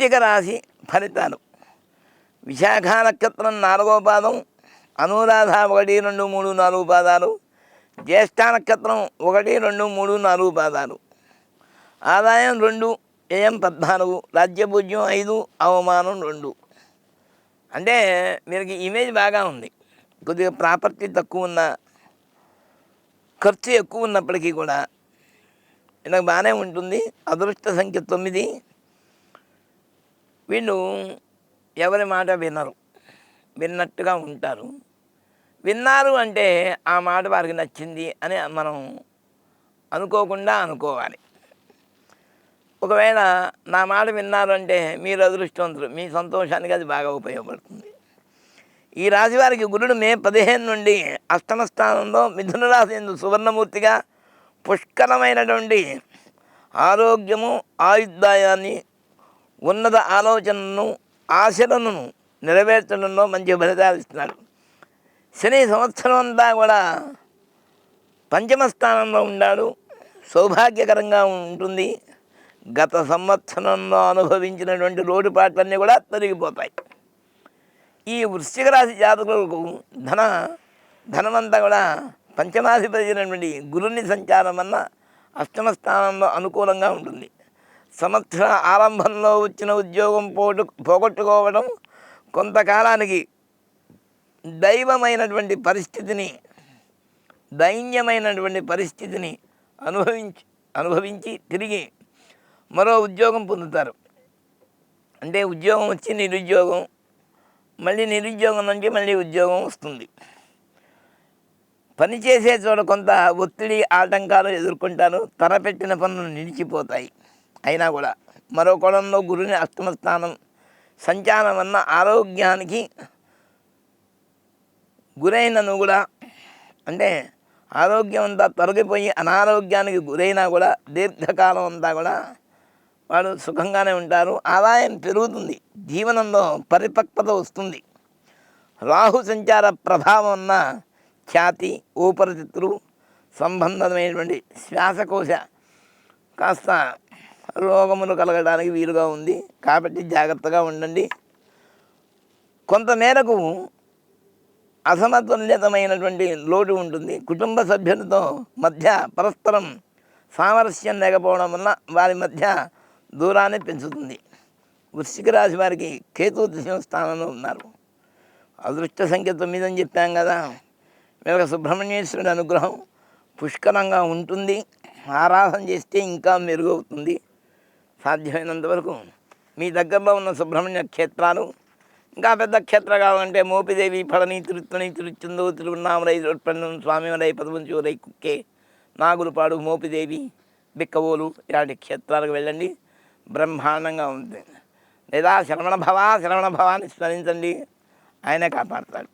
వృశ్చిక రాశి ఫలితాలు. విశాఖ నక్షత్రం 4వ పాదం, అనురాధ 1, 2, 3, 4 పాదాలు, జ్యేష్ఠ నక్షత్రం 1, 2, 3, 4 పాదాలు. ఆదాయం 2, వ్యయం 14, రాజ్యపూజ్యం 5, అవమానం 2. అంటే వీరికి ఇమేజ్ బాగా ఉంది. కొద్దిగా ప్రాపర్టీ తక్కువ ఉన్న, ఖర్చు ఎక్కువ ఉన్నప్పటికీ కూడా వీళ్ళకి బాగానే ఉంటుంది. అదృష్ట సంఖ్య 9. వీళ్ళు ఎవరి మాట వినరు, విన్నట్టుగా ఉంటారు. విన్నారు అంటే ఆ మాట వారికి నచ్చింది అని మనం అనుకోకుండా అనుకోవాలి. ఒకవేళ నా మాట విన్నారు అంటే మీరు అదృష్టవంతులు, మీ సంతోషానికి అది బాగా ఉపయోగపడుతుంది. ఈ రాశి వారికి గురుడు మే 15 నుండి అష్టమ స్థానంలో మిథున రాశి యందు సువర్ణమూర్తిగా పుష్కలమైనటువంటి ఆరోగ్యము, ఆయుర్దాయాన్ని, ఉన్నత ఆలోచనలను, ఆశలను నెరవేర్చడంలో మంచి ఫలితాలు ఇస్తున్నాడు. శని సంవత్సరం అంతా కూడా పంచమ స్థానంలో ఉన్నాడు. సౌభాగ్యకరంగా ఉంటుంది. గత సంవత్సరంలో అనుభవించినటువంటి లోటుపాట్లన్నీ కూడా తొలగిపోతాయి. ఈ వృశ్చిక రాశి జాతకులకు ధనమంతా కూడా పంచమాధిపతి అయినటువంటి గురుని సంచారం వల్ల అష్టమ స్థానంలో అనుకూలంగా ఉంటుంది. సంవత్సర ఆరంభంలో వచ్చిన ఉద్యోగం పోగొట్టుకోవడం, కొంతకాలానికి దైన్యమైనటువంటి పరిస్థితిని అనుభవించి తిరిగి మరో ఉద్యోగం పొందుతారు. అంటే ఉద్యోగం వచ్చి నిరుద్యోగం, మళ్ళీ నిరుద్యోగం నుంచి మళ్ళీ ఉద్యోగం వస్తుంది. పనిచేసే చోట కొంత ఒత్తిడి, ఆటంకాలు ఎదుర్కొంటారు. తలపెట్టిన పనులు నిలిచిపోతాయి. అయినా కూడా మరో కోణంలో గురుని అష్టమ స్థానం సంచారం వల్ల ఆరోగ్యానికి గురైనను కూడా, అంటే ఆరోగ్యం అంతా తొలగిపోయి అనారోగ్యానికి గురైనా కూడా దీర్ఘకాలం అంతా కూడా వాడు సుఖంగానే ఉంటారు. ఆదాయం పెరుగుతుంది. జీవనంలో పరిపక్వత వస్తుంది. రాహు సంచార ప్రభావం వల్ల ఖ్యాతి, ఊపిరితిత్తులు సంబంధమైనటువంటి శ్వాసకోశ కాస్త రోగములు కలగడానికి వీలుగా ఉంది. కాబట్టి జాగ్రత్తగా ఉండండి. కొంతమేరకు అసమతుల్యతమైనటువంటి లోటు ఉంటుంది. కుటుంబ సభ్యులతో మధ్య పరస్పరం సామరస్యం లేకపోవడం వల్ల వారి మధ్య దూరాన్ని పెంచుతుంది. వృశ్చిక రాశి వారికి కేతు దశమ స్థానంలో ఉన్నారు. అదృష్ట సంఖ్య 9 అని చెప్పాం కదా. వీళ్ళకి సుబ్రహ్మణ్యేశ్వరుడి అనుగ్రహం పుష్కలంగా ఉంటుంది. ఆరాధన చేస్తే ఇంకా మెరుగవుతుంది. సాధ్యమైనంత వరకు మీ దగ్గరలో ఉన్న సుబ్రహ్మణ్య క్షేత్రాలు, ఇంకా పెద్ద క్షేత్రం కావాలంటే మోపిదేవి, పళని, తిరుత్తణి, తిరుచెందూరు, తిరువన్నామలై, రోడ్పన్నం, స్వామిమలై, పదవంచూరై, కుక్కే, నాగులపాడు, మోపిదేవి, బిక్కవోలు ఇలాంటి క్షేత్రాలకు వెళ్ళండి. బ్రహ్మాండంగా ఉంటుంది. లేదా శరవణ భవాన్ని స్మరించండి, ఆయనే కాపాడతాడు.